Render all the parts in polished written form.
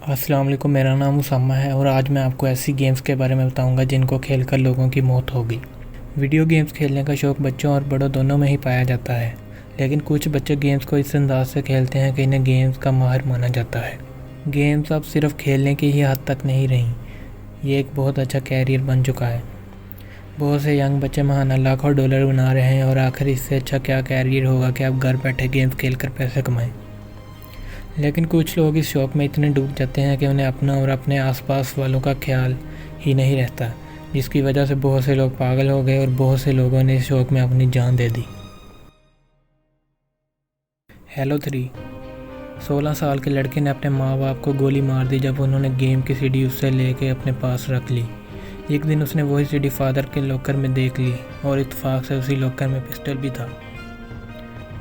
अस्सलाम वालेकुम। मेरा नाम उसामा है और आज मैं आपको ऐसी गेम्स के बारे में बताऊंगा जिनको खेलकर लोगों की मौत हो गई। वीडियो गेम्स खेलने का शौक़ बच्चों और बड़ों दोनों में ही पाया जाता है, लेकिन कुछ बच्चे गेम्स को इस अंदाज से खेलते हैं कि इन्हें गेम्स का माहिर माना जाता है। गेम्स अब सिर्फ खेलने की ही हद तक नहीं रही, ये एक बहुत अच्छा कैरियर बन चुका है। बहुत से यंग बच्चे महाना लाखों डॉलर बना रहे हैं और आखिर इससे अच्छा क्या कैरियर होगा कि आप घर बैठे गेम्स खेल कर पैसे कमाएं। लेकिन कुछ लोग इस शौक़ में इतने डूब जाते हैं कि उन्हें अपना और अपने आसपास वालों का ख्याल ही नहीं रहता, जिसकी वजह से बहुत से लोग पागल हो गए और बहुत से लोगों ने इस शौक़ में अपनी जान दे दी। हेलो 3। 16 साल के लड़के ने अपने माँ बाप को गोली मार दी जब उन्होंने गेम की सीडी उससे लेके अपने पास रख ली। एक दिन उसने वही सीडी फादर के लॉकर में देख ली और इत्तेफाक से उसी लॉकर में पिस्टल भी था।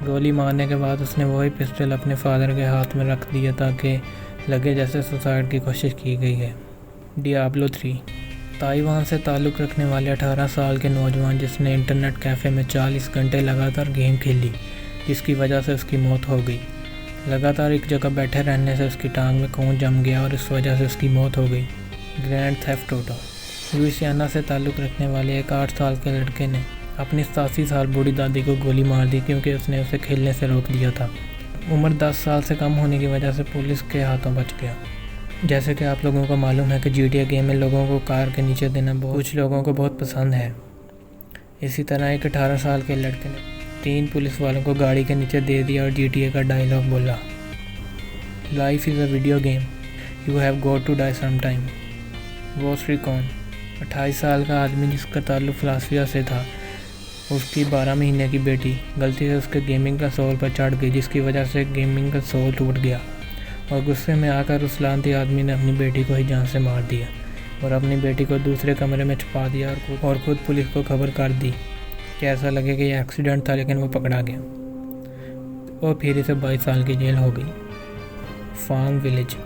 गोली मारने के बाद उसने वही पिस्टल अपने फादर के हाथ में रख दिया ताकि लगे जैसे सुसाइड की कोशिश की गई है। डियाब्लो 3। ताइवान से ताल्लुक़ रखने वाले 18 साल के नौजवान जिसने इंटरनेट कैफ़े में 40 घंटे लगातार गेम खेली, जिसकी वजह से उसकी मौत हो गई। लगातार एक जगह बैठे रहने से उसकी टांग में खून जम गया और इस वजह से उसकी मौत हो गई। Grand theft auto. लुइसियाना से ताल्लुक़ रखने वाले एक 8 साल के लड़के ने अपनी 87 साल बूढ़ी दादी को गोली मार दी क्योंकि उसने उसे खेलने से रोक दिया था। उम्र 10 साल से कम होने की वजह से पुलिस के हाथों बच गया। जैसे कि आप लोगों को मालूम है कि GTA गेम में लोगों को कार के नीचे देना कुछ लोगों को बहुत पसंद है। इसी तरह एक 18 साल के लड़के ने 3 पुलिस वालों को गाड़ी के नीचे दे दिया और GTA का डायलॉग बोला, life is a video game, you have got to die some time. Ghost recon. 28 साल का आदमी जिसका ताल्लुक़ लासविया से था, उसकी 12 महीने की बेटी गलती से उसके गेमिंग कंसोल पर चढ़ गई, जिसकी वजह से गेमिंग कंसोल टूट गया और गुस्से में आकर उस लानती आदमी ने अपनी बेटी को ही जान से मार दिया और अपनी बेटी को दूसरे कमरे में छुपा दिया और खुद पुलिस को खबर कर दी कि ऐसा लगे कि यह एक्सीडेंट था, लेकिन वो पकड़ा गया और फिर इसे 22 साल की जेल हो गई। फांग विलेज।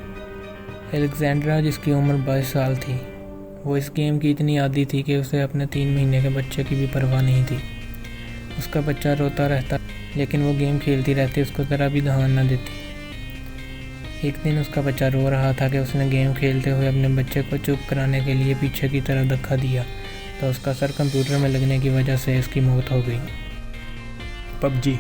एलेक्जेंड्रा जिसकी उम्र 22 साल थी, वो इस गेम की इतनी आदी थी कि उसे अपने 3 महीने के बच्चे की भी परवाह नहीं थी। उसका बच्चा रोता रहता लेकिन वो गेम खेलती रहती, उसको ज़रा भी ध्यान न देती। एक दिन उसका बच्चा रो रहा था कि उसने गेम खेलते हुए अपने बच्चे को चुप कराने के लिए पीछे की तरफ धक्का दिया तो उसका सर कंप्यूटर में लगने की वजह से इसकी मौत हो गई। PUBG।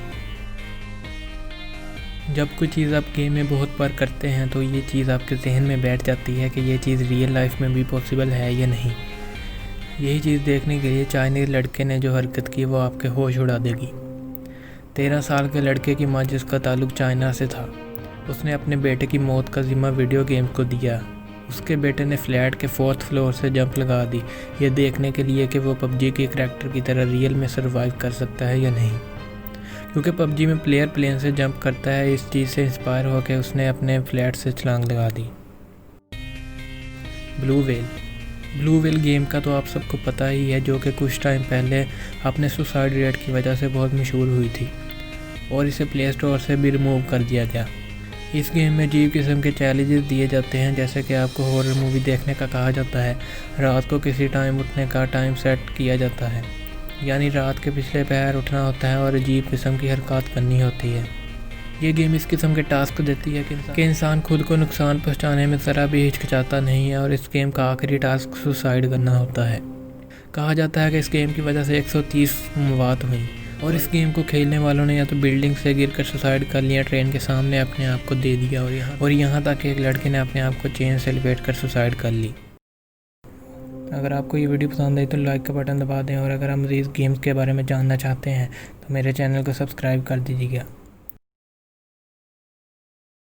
जब कोई चीज़ आप गेम में बहुत बार करते हैं तो ये चीज़ आपके जहन में बैठ जाती है कि ये चीज़ रियल लाइफ में भी पॉसिबल है या नहीं। यही चीज़ देखने के लिए चाइनीज़ लड़के ने जो हरकत की वो आपके होश उड़ा देगी। 13 साल के लड़के की माँ जिसका ताल्लुक़ चाइना से था, उसने अपने बेटे की मौत का जिम्मा वीडियो गेम्स को दिया। उसके बेटे ने फ्लैट के 4th फ्लोर से जंप लगा दी, ये देखने के लिए कि वो PUBG के करैक्टर की तरह रियल में सर्वाइव कर सकता है या नहीं। क्योंकि PUBG में प्लेयर प्लेन से जंप करता है, इस चीज़ से इंस्पायर होकर उसने अपने फ्लैट से छलांग लगा दी। ब्लू व्हेल गेम का तो आप सबको पता ही है, जो कि कुछ टाइम पहले अपने सुसाइड रेट की वजह से बहुत मशहूर हुई थी और इसे प्ले स्टोर से भी रिमूव कर दिया गया। इस गेम में अजीब किस्म के चैलेंजेस दिए जाते हैं, जैसे कि आपको हॉरर मूवी देखने का कहा जाता है, रात को किसी टाइम उठने का टाइम सेट किया जाता है, यानी रात के पिछले पहर उठना होता है और अजीब किस्म की हरकत करनी होती है। ये गेम इस किस्म के टास्क देती है कि इंसान खुद को नुकसान पहुंचाने में ज़रा भी हिचकिचाता नहीं है और इस गेम का आखिरी टास्क सुसाइड करना होता है। कहा जाता है कि इस गेम की वजह से 130 मौत हुई और इस गेम को खेलने वालों ने या तो बिल्डिंग से गिरकर सुसाइड कर लिया, ट्रेन के सामने अपने आप को दे दिया और यहाँ तक कि एक लड़के ने अपने आप को चेन से लपेट कर सुसाइड कर ली। अगर आपको ये वीडियो पसंद आई तो लाइक का बटन दबा दें और अगर आप मज़ीद गेम्स के बारे में जानना चाहते हैं तो मेरे चैनल को सब्सक्राइब कर दीजिएगा।